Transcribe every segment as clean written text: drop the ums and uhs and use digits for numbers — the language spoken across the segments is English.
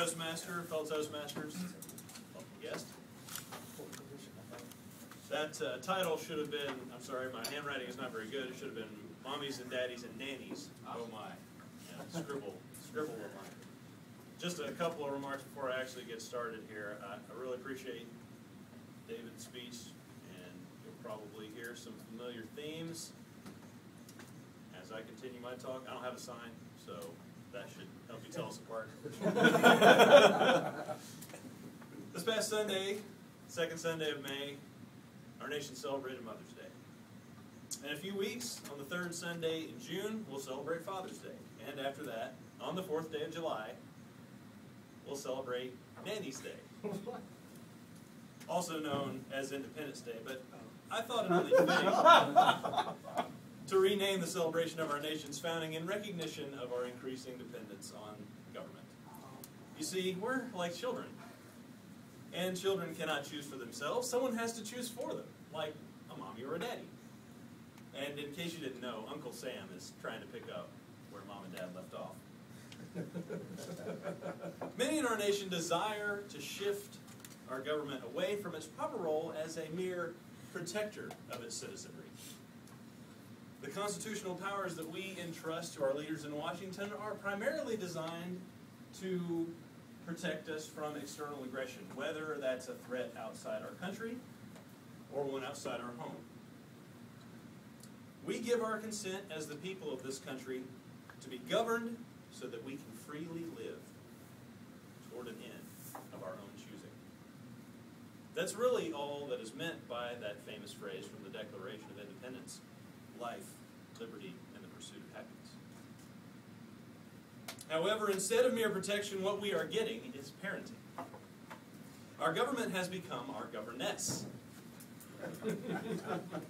Toastmaster, fellow Toastmasters, welcome guest. That title should have been, I'm sorry, my handwriting is not very good. It should have been Mommies and Daddies and Nannies. Oh my. Yeah, scribble of mine. Just a couple of remarks before I actually get started here. I really appreciate David's speech, and you'll probably hear some familiar themes as I continue my talk. I don't have a sign, so that should help you tell us apart. This past Sunday, second Sunday of May, our nation celebrated Mother's Day. In a few weeks, on the third Sunday in June, we'll celebrate Father's Day. And after that, on the fourth day of July, we'll celebrate Nannies Day, also known as Independence Day. But I thought it only fitting to rename the celebration of our nation's founding in recognition of our increasing dependence on government. You see, we're like children. And children cannot choose for themselves. Someone has to choose for them, like a mommy or a daddy. And in case you didn't know, Uncle Sam is trying to pick up where Mom and Dad left off. Many in our nation desire to shift our government away from its proper role as a mere protector of its citizenry. The constitutional powers that we entrust to our leaders in Washington are primarily designed to protect us from external aggression, whether that's a threat outside our country or one outside our home. We give our consent as the people of this country to be governed so that we can freely live toward an end of our own choosing. That's really all that is meant by that famous phrase from the Declaration of Independence: life, liberty, and the pursuit of happiness. However, instead of mere protection, what we are getting is parenting. Our government has become our governess.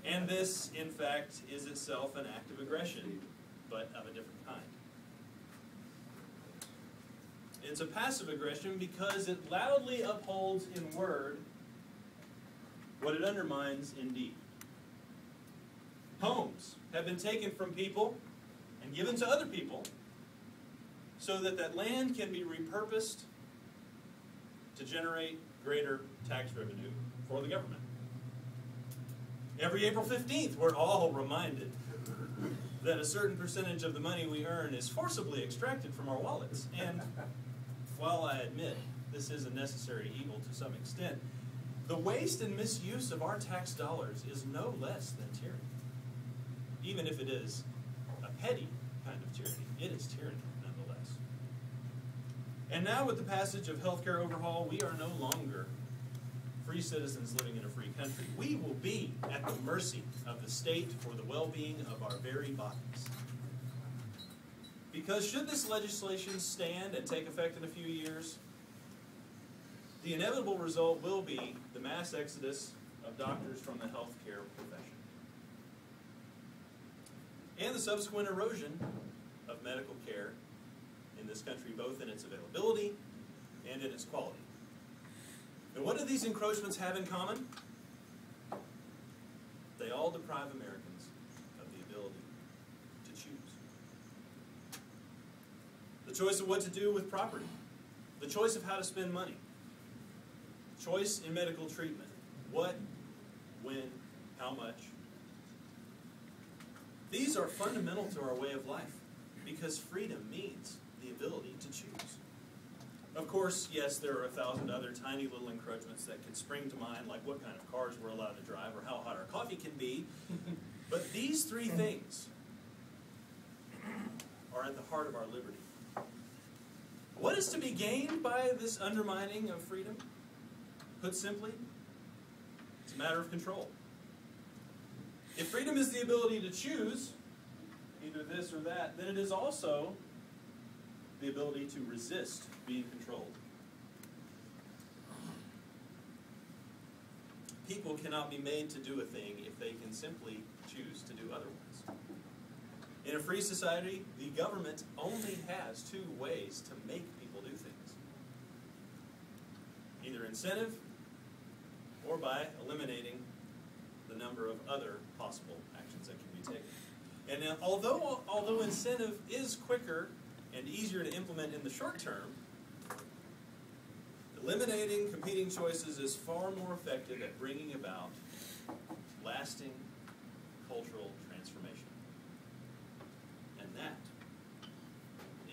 And this, in fact, is itself an act of aggression, but of a different kind. It's a passive aggression because it loudly upholds in word what it undermines in deed. Homes have been taken from people and given to other people so that that land can be repurposed to generate greater tax revenue for the government. Every April 15th, we're all reminded that a certain percentage of the money we earn is forcibly extracted from our wallets. And while I admit this is a necessary evil to some extent, the waste and misuse of our tax dollars is no less than tyranny. Even if it is a petty kind of tyranny, it is tyranny nonetheless. And now with the passage of healthcare overhaul, we are no longer free citizens living in a free country. We will be at the mercy of the state for the well-being of our very bodies. Because should this legislation stand and take effect in a few years, the inevitable result will be the mass exodus of doctors from the healthcare profession, and the subsequent erosion of medical care in this country, both in its availability and in its quality. And what do these encroachments have in common? They all deprive Americans of the ability to choose. The choice of what to do with property, the choice of how to spend money, choice in medical treatment, what, when, how much. These are fundamental to our way of life because freedom means the ability to choose. Of course, yes, there are 1,000 other tiny little encroachments that could spring to mind, like what kind of cars we're allowed to drive or how hot our coffee can be. But these three things are at the heart of our liberty. What is to be gained by this undermining of freedom? Put simply, it's a matter of control. If freedom is the ability to choose either this or that, then it is also the ability to resist being controlled. People cannot be made to do a thing if they can simply choose to do otherwise. In a free society, the government only has two ways to make people do things: either incentive or by eliminating the number of other possible actions that can be taken. And although incentive is quicker and easier to implement in the short term, Eliminating competing choices is far more effective at bringing about lasting cultural transformation. And that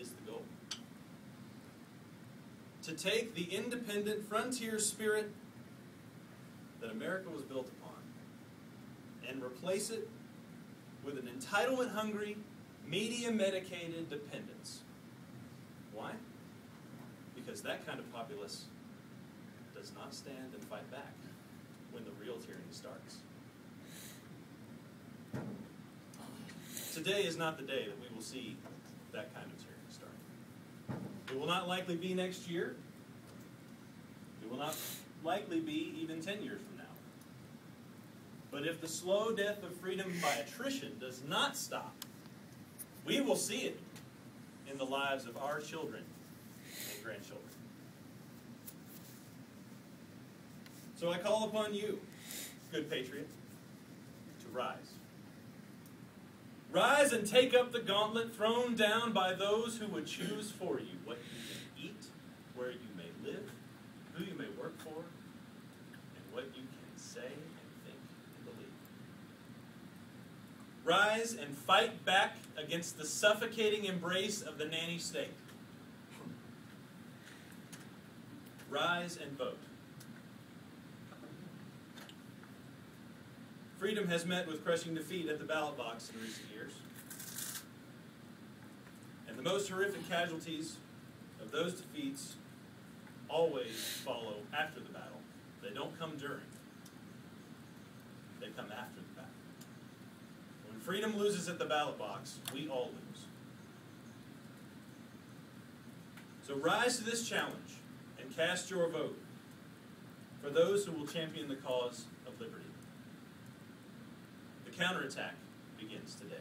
is the goal. To take the independent frontier spirit that America was built upon and replace it with an entitlement-hungry, media-medicated dependence. Why? Because that kind of populace does not stand and fight back when the real tyranny starts. Today is not the day that we will see that kind of tyranny start. It will not likely be next year. It will not likely be even 10 years from now. But if the slow death of freedom by attrition does not stop, we will see it in the lives of our children and grandchildren. So I call upon you, good patriot, to rise. Rise and take up the gauntlet thrown down by those who would choose for you what you may eat, where you may live, who you may work for, and what you can say and think and believe. Rise and fight back against the suffocating embrace of the nanny state. Rise and vote. Freedom has met with crushing defeat at the ballot box in recent years. And the most horrific casualties of those defeats always follow after the battle. They don't come during. They come after the battle. When freedom loses at the ballot box, we all lose. So rise to this challenge and cast your vote for those who will champion the cause of liberty. The counterattack begins today.